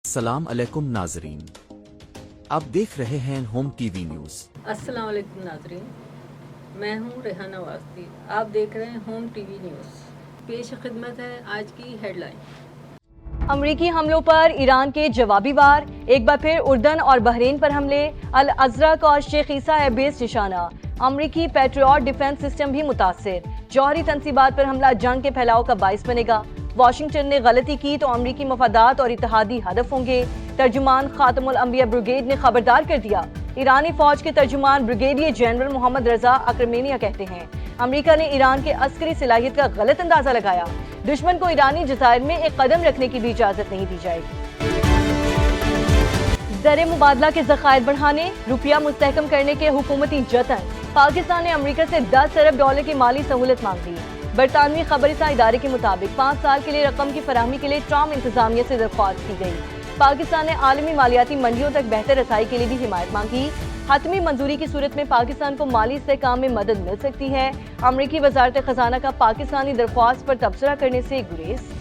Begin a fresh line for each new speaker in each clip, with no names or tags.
السلام علیکم ناظرین، آپ دیکھ رہے ہیں ہوم ٹی وی نیوز۔
السلام علیکم ناظرین، میں ہوں ریحانہ واسطی، آپ دیکھ رہے ہیں ہوم ٹی وی نیوز۔ پیش خدمت ہے آج کی ہیڈ لائن۔
امریکی حملوں پر ایران کے جوابی وار، ایک بار پھر اردن اور بحرین پر حملے، الازرق اور شیخ عیسیٰ ایئر بیس نشانہ، امریکی پیٹریوٹ ڈیفنس سسٹم بھی متاثر، جوہری تنصیبات پر حملہ جنگ کے پھیلاؤ کا باعث بنے گا، واشنگٹن نے غلطی کی تو امریکی مفادات اور اتحادی ہدف ہوں گے، ترجمان خاتم الانبیاء بریگیڈ نے خبردار کر دیا، ایرانی فوج کے ترجمان بریگیڈیئر جنرل محمد رضا اکرمینیہ کہتے ہیں، امریکہ نے ایران کے عسکری صلاحیت کا غلط اندازہ لگایا، دشمن کو ایرانی جزائر میں ایک قدم رکھنے کی بھی اجازت نہیں دی جائے گی۔ زر مبادلہ کے ذخائر بڑھانے، روپیہ مستحکم کرنے کے حکومتی جتن، پاکستان نے امریکہ سے 10 ارب ڈالر کی مالی سہولت مانگ لی، برطانوی خبر رساں ادارے کے مطابق 5 سال کے لیے رقم کی فراہمی کے لیے ٹرمپ انتظامیہ سے درخواست کی گئی، پاکستان نے عالمی مالیاتی منڈیوں تک بہتر رسائی کے لیے بھی حمایت مانگی، حتمی منظوری کی صورت میں پاکستان کو مالی استحکام میں مدد مل سکتی ہے، امریکی وزارت خزانہ کا پاکستانی درخواست پر تبصرہ کرنے سے گریز۔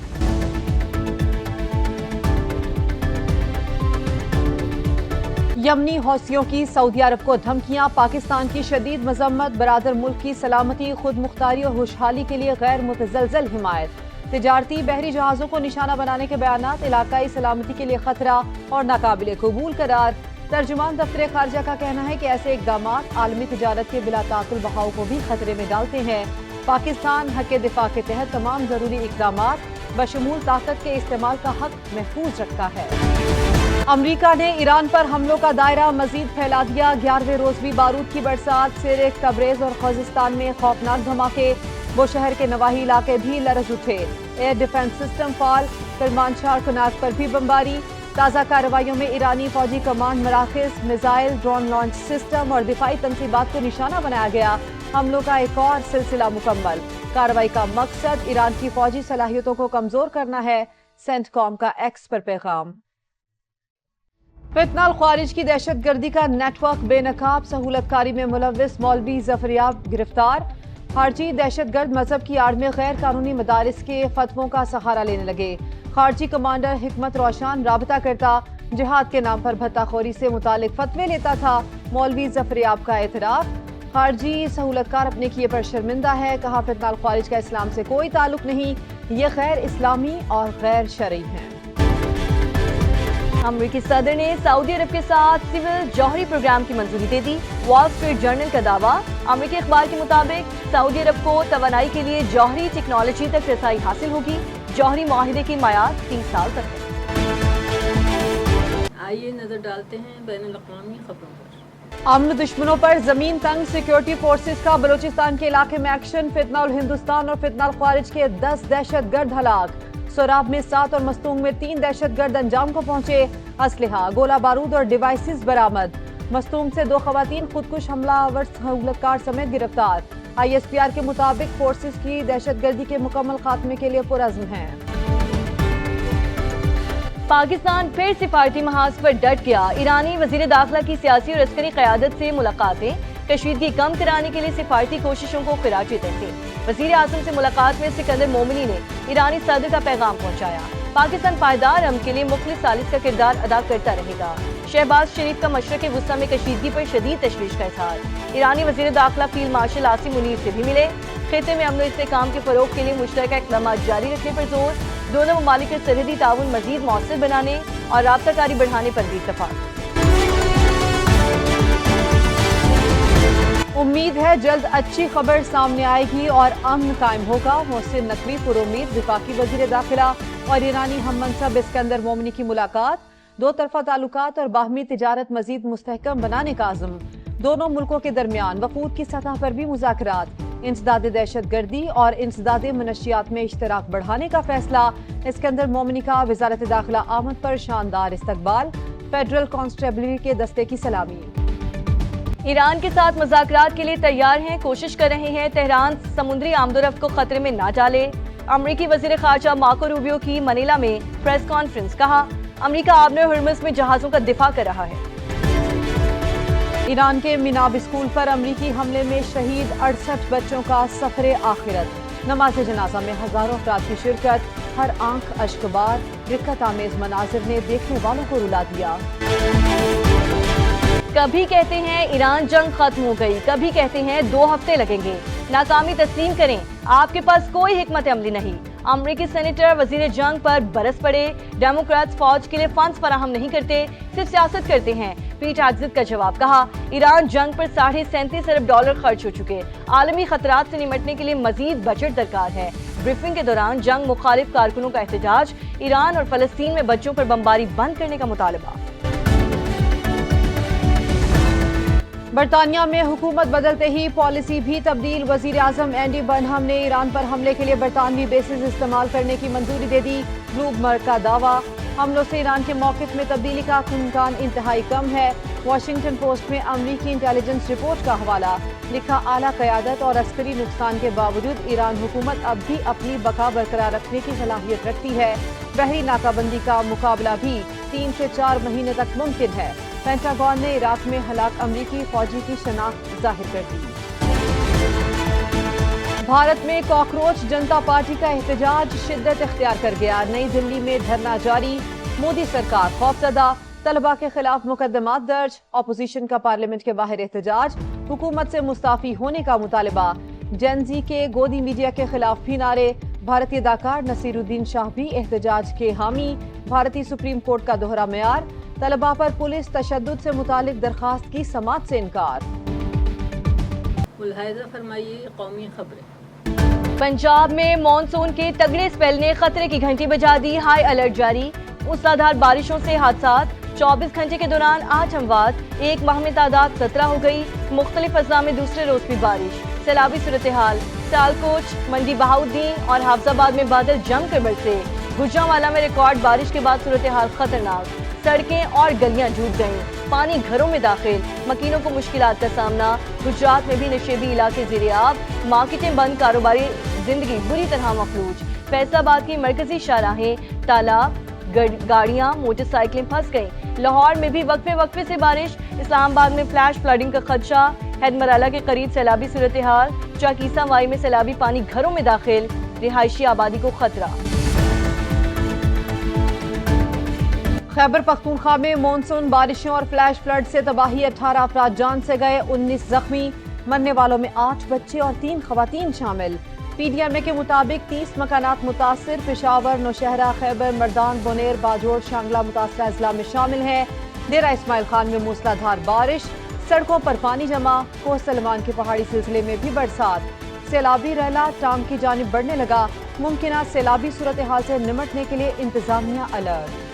یمنی حوثیوں کی سعودی عرب کو دھمکیاں، پاکستان کی شدید مذمت، برادر ملک کی سلامتی، خود مختاری اور خوشحالی کے لیے غیر متزلزل حمایت، تجارتی بحری جہازوں کو نشانہ بنانے کے بیانات علاقائی سلامتی کے لیے خطرہ اور ناقابل قبول قرار، ترجمان دفتر خارجہ کا کہنا ہے کہ ایسے اقدامات عالمی تجارت کے بلا تعطل بہاؤ کو بھی خطرے میں ڈالتے ہیں، پاکستان حق دفاع کے تحت تمام ضروری اقدامات بشمول طاقت کے استعمال کا حق محفوظ رکھتا ہے۔ امریکہ نے ایران پر حملوں کا دائرہ مزید پھیلا دیا، 11ویں روز بھی بارود کی برسات، سیرک، تبریز اور خوزستان میں خوفناک دھماکے، وہ شہر کے نواحی علاقے بھی لرز اٹھے، ایئر ڈیفنس سسٹم فعال، کرمانشاہ کناک پر بھی بمباری، تازہ کارروائیوں میں ایرانی فوجی کمانڈ مراکز، میزائل، ڈرون لانچ سسٹم اور دفاعی تنصیبات کو نشانہ بنایا گیا، حملوں کا ایک اور سلسلہ مکمل، کارروائی کا مقصد ایران کی فوجی صلاحیتوں کو کمزور کرنا ہے، سینٹ کام کا ایکس پر پیغام۔ فتنہ الخوارج کی دہشت گردی کا نیٹ ورک بے نقاب، سہولت کاری میں ملوث مولوی ظفریاب گرفتار، خارجی دہشت گرد مذہب کی آڑ میں غیر قانونی مدارس کے فتووں کا سہارا لینے لگے، خارجی کمانڈر حکمت روشن رابطہ کرتا، جہاد کے نام پر بھتہ خوری سے متعلق فتوے لیتا تھا، مولوی ظفریاب کا اعتراف، خارجی سہولت کار اپنے کیے پر شرمندہ ہے، کہا فتنہ الخوارج کا اسلام سے کوئی تعلق نہیں، یہ غیر اسلامی اور غیر شرعی ہیں۔
امریکی صدر نے سعودی عرب کے ساتھ سول جوہری پروگرام کی منظوری دے دی، وال اسٹریٹ جرنل کا دعویٰ، امریکی اخبار کے مطابق سعودی عرب کو توانائی کے لیے جوہری ٹیکنالوجی تک رسائی حاصل ہوگی، جوہری معاہدے کی میعاد 30 سال تک ہے۔
آئیے نظر ڈالتے ہیں بین الاقوامی خبروں پر۔
امن دشمنوں پر زمین تنگ، سیکیورٹی فورسز کا بلوچستان کے علاقے میں ایکشن، فتنہ الہندوستان اور فتنہ الخوارج کے 10 دہشت گرد ہلاک، سوراب میں 7 اور مستونگ میں 3 دہشت گرد انجام کو پہنچے، اسلحہ، گولہ بارود اور ڈیوائسز برآمد، مستونگ سے 2 خواتین خودکش حملہ آور سہولت کار سمیت گرفتار، آئی ایس پی آر کے مطابق فورسز کی دہشت گردی کے مکمل خاتمے کے لیے پرعزم ہیں۔
پاکستان پھر سفارتی محاذ پر ڈٹ گیا، ایرانی وزیر داخلہ کی سیاسی اور عسکری قیادت سے ملاقاتیں، کشیدگی کم کرانے کے لیے سفارتی کوششوں کو خراج تحسین، وزیر اعظم سے ملاقات میں سکندر مومنی نے ایرانی صدر کا پیغام پہنچایا، پاکستان پائیدار امن کے لیے مخلص ثالث کا کردار ادا کرتا رہے گا، شہباز شریف کا مشرق وسطیٰ میں کشیدگی پر شدید تشویش کا اظہار، ایرانی وزیر داخلہ فیلڈ مارشل عاصم منیر سے بھی ملے، خطے میں امن و استحکام کے فروغ کے لیے مشترکہ اقدامات جاری رکھنے پر زور، دونوں ممالک کے سرحدی تعاون مزید مؤثر بنانے اور رابطہ کاری بڑھانے پر بھی اتفاق۔
امید ہے جلد اچھی خبر سامنے آئے گی اور امن قائم ہوگا، محسن نقوی پرامید، وفاقی وزیر داخلہ اور ایرانی ہم منصب اسکندر مومنی کی ملاقات، 2 طرفہ تعلقات اور باہمی تجارت مزید مستحکم بنانے کا عزم، دونوں ملکوں کے درمیان وفود کی سطح پر بھی مذاکرات، انسداد دہشت گردی اور انسداد منشیات میں اشتراک بڑھانے کا فیصلہ، اسکندر مومنی کا وزارت داخلہ آمد پر شاندار استقبال، فیڈرل کانسٹیبلری کے دستے کی سلامی۔
ایران کے ساتھ مذاکرات کے لیے تیار ہیں، کوشش کر رہے ہیں تہران سمندری آمد و رفت کو خطرے میں نہ ڈالے، امریکی وزیر خارجہ مارکو روبیو کی منیلا میں پریس کانفرنس، کہا امریکہ آبنر ہرمز میں جہازوں کا دفاع کر رہا ہے۔
ایران کے میناب اسکول پر امریکی حملے میں شہید 68 بچوں کا سفر آخرت، नमाज जनाजा में हजारों अफराद की शिरकत, हर आंख अश्कबार, दिक्कत आमेज मनाजिर ने देखने वालों को रुला दिया।
कभी कहते हैं ईरान जंग खत्म हो गई, कभी कहते हैं 2 हफ्ते लगेंगे। नाकामी तस्लीम करें, आपके पास कोई हिकमत अमली नहीं। अमरीकी सेनेटर वजीर जंग पर बरस पड़े। डेमोक्रेट्स फौज के लिए फंड्स फराहम नहीं करते, सिर्फ सियासत करते हैं। पीट हेग्सेथ का जवाब, कहा ईरान जंग पर $37.5 अरब खर्च हो चुके, आलमी खतरात से निपटने के लिए मजीद बजट दरकार है। ब्रीफिंग के दौरान जंग मुखालिफ कारकुनों का एहतजाज, ईरान और फलस्तीन में बच्चों पर बमबारी बंद करने का मुतालबा।
बरतानिया में हुकूमत बदलते ही पॉलिसी भी तब्दील। वजीर आजम एंडी बर्नहम ने ईरान पर हमले के लिए बरतानवी बेसिस इस्तेमाल करने की मंजूरी दे दी। ब्लूमबर्ग का दावा, हमलों से ईरान के मौक़िफ़ में तब्दीली का इम्कान इंतहाई कम है। वाशिंगटन पोस्ट में अमरीकी इंटेलिजेंस रिपोर्ट का हवाला, लिखा आला क़यादत और अस्करी नुकसान के बावजूद ईरान हुकूमत अब भी अपनी बका बरकरार रखने की सलाहियत रखती है। बहरी नाकाबंदी का मुकाबला भी 3 से 4 महीने तक मुमकिन है। पेंटागन ने इराक में हलाक अमरीकी फौजी की शनाख्त जाहिर कर दी। भारत में कॉकरोच जनता पार्टी का एहतजाज शिद्दत इख्तियार कर गया। नई दिल्ली में धरना जारी, मोदी सरकार खौफजदा, तलबा के खिलाफ मुकदमात दर्ज। अपोजिशन का पार्लियामेंट के बाहर एहतजाज, हुकूमत से मुस्ताफी होने का मुतालबा। जेनजी के गोदी मीडिया के खिलाफ भी नारे। भारतीय अदाकार नसीरुद्दीन शाह भी एहतजाज के हामी। भारतीय सुप्रीम कोर्ट का दोहरा मेयार, तलबा पर पुलिस तशद्दुद से मुतालिक दरखास्त की समाअत से इनकार।
मुलाहिजा फरमाइए कौमी खबरें।
पंजाब में मॉनसून के तगड़े स्पेल ने खतरे की घंटी बजा दी, हाई अलर्ट जारी। मूसलाधार बारिशों से हादसात, 24 घंटे के दौरान 8 अमवात, एक माह में तादाद 17 हो गई। मुख्तलिफ अजला में दूसरे रोज भी बारिश, सैलाबी सूरत हाल। सियालकोट, मंडी बहाउद्दीन और हाफजाबाद में बादल जमकर बरसे। गुजरांवाला में रिकॉर्ड बारिश के बाद सूरत हाल खतरनाक, सड़कें और गलियां डूब गईं, पानी घरों में दाखिल, मकीनों को मुश्किलात का सामना। गुजरात में भी नशेबी इलाके ज़ेरे-आब, मार्केटें बंद, कारोबारी जिंदगी बुरी तरह मफलूज। फैसलाबाद की मरकजी शाहराहें तालाब, गाड़ियां, मोटरसाइकिलें फंस गईं। लाहौर में भी वक्फे से बारिश। इस्लामाबाद में फ्लैश फ्लडिंग का खदशा। हैदमराला के करीब सैलाबी सूरत हाल। चाकीसा वाई में सैलाबी पानी घरों में दाखिल, रिहायशी आबादी को खतरा।
खैबर पख्तूनख्वा में मॉनसून बारिशों और फ्लैश फ्लड से तबाही, 18 अफराद जान से गए, 19 जख्मी। मरने वालों में 8 बच्चे और 3 खवातीन शामिल। PDMA के मुताबिक 30 मकानात मुतासिर। पेशावर, नौशहरा, खैबर, मर्दान, बोनेर, बाजोड़, शांगला मुतासरा अजला में शामिल हैं। डेरा इस्माइल खान में मूसलाधार बारिश, सड़कों पर पानी जमा। कोह सलमान के पहाड़ी सिलसिले में भी बरसात। सैलाबी रैला टांग की जानिब बढ़ने लगा। मुमकिन सैलाबी सूरत हाल से निमटने के लिए इंतजामिया अलर्ट।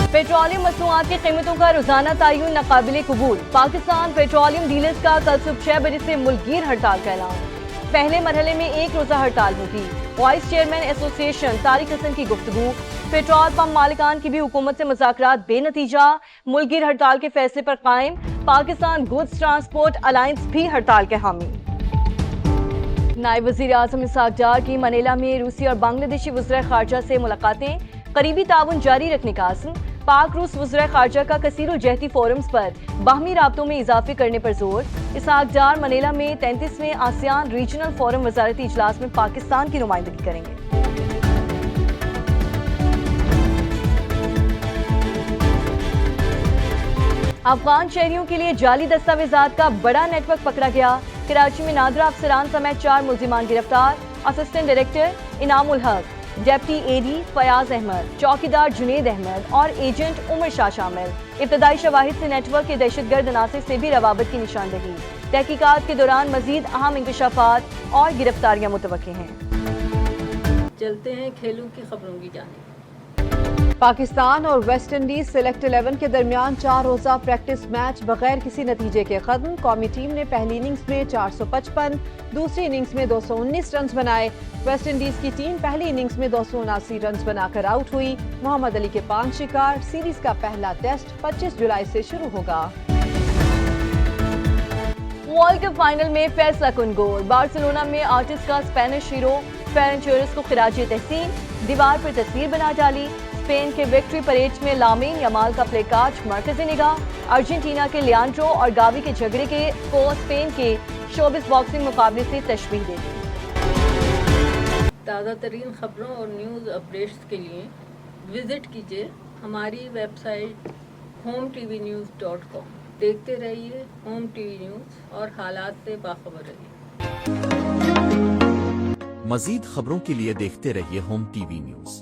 पेट्रोलियम मसनूआत की कीमतों का रोजाना तयन नाकाबिले कबूल। पाकिस्तान पेट्रोलियम डीलर्स का कल सुबह 6 बजे से मुल्कगीर हड़ताल का ऐलान। पहले मरहले में 1 रोजा हड़ताल होगी। Vice chairman association Tariq Hasan की गुफ्तगू। पेट्रोल पंप मालिकान की भी हुकूमत से मुज़ाकरात बेनतीजा। मुल्कगीर हड़ताल के फैसले पर कायम। पाकिस्तान गुड्स ट्रांसपोर्ट अलायंस भी हड़ताल के हामी। नायब वज़ीर आज़म इसहाक डार की मनीला में रूसी और बांग्लादेशी वज़ीर ख़ारजा से मुलाकातें। करीबी ताउन जारी रखने का आज़म। पाक रूस वज़ीर ख़ारजा का कसीरुल जहती फोरम्स पर बाहमी राब्तों में इजाफे करने पर जोर। इसहाक डार मनीला में 33वें आसियान रीजनल फोरम वज़ारती इजलास में पाकिस्तान की नुमाइंदगी करेंगे। अफगान शहरियों के लिए जाली दस्तावेजात का बड़ा नेटवर्क पकड़ा गया। कराची में नादरा अफसरान समेत 4 मुल्जिमान गिरफ्तार। असिस्टेंट डायरेक्टर इनामुल हक, डेप्टी AD फयाज अहमद, चौकीदार जुनेद अहमद और एजेंट उमर शाह शामिल। इब्तदाई शवाहिद से नेटवर्क के दहशतगर्द अनासर से भी रवाबत की निशानदही। तहकीकात के दौरान मजीद अहम इंकशाफात और गिरफ्तारियां मुतवक्के हैं।
चलते हैं खेलों की खबरों की जानिब।
पाकिस्तान और वेस्ट इंडीज सिलेक्ट 11 के दरमियान 4 रोजा प्रैक्टिस मैच बगैर किसी नतीजे के खत्म। कौमी टीम ने पहली इनिंग्स में 455, दूसरी इनिंग्स में 219 रन बनाए। वेस्ट इंडीज की टीम पहली इनिंग्स में 279 रन बनाकर आउट हुई। मोहम्मद अली के 5 शिकार। सीरीज का पहला टेस्ट 25 जुलाई से शुरू होगा।
वर्ल्ड कप फाइनल में फैसला कुन गोल। बार्सिलोना में आर्टिस्ट का स्पेनिश हीरो फेरन टोरेस को खिराज तहसीन, दीवार पर तस्वीर बना डाली। स्पेन के विक्ट्री परेड में लामीन यमाल का प्लेकार्ड मरकज़ी निगाह। अर्जेंटीना के लियांड्रो और गावी के झगड़े को स्पेन के शोबिस बॉक्सिंग मुकाबले से तशबीह देती है।
ताज़ा तरीन ख़बरों और न्यूज़ अपडेट्स के लिए विज़िट कीजिए हमारी वेबसाइट hometvnews.com। देखते रहिए होम टीवी न्यूज़ और हालात से बाखबर रहिए।
मज़ीद खबरों के लिए देखते रहिए होम टीवी न्यूज़।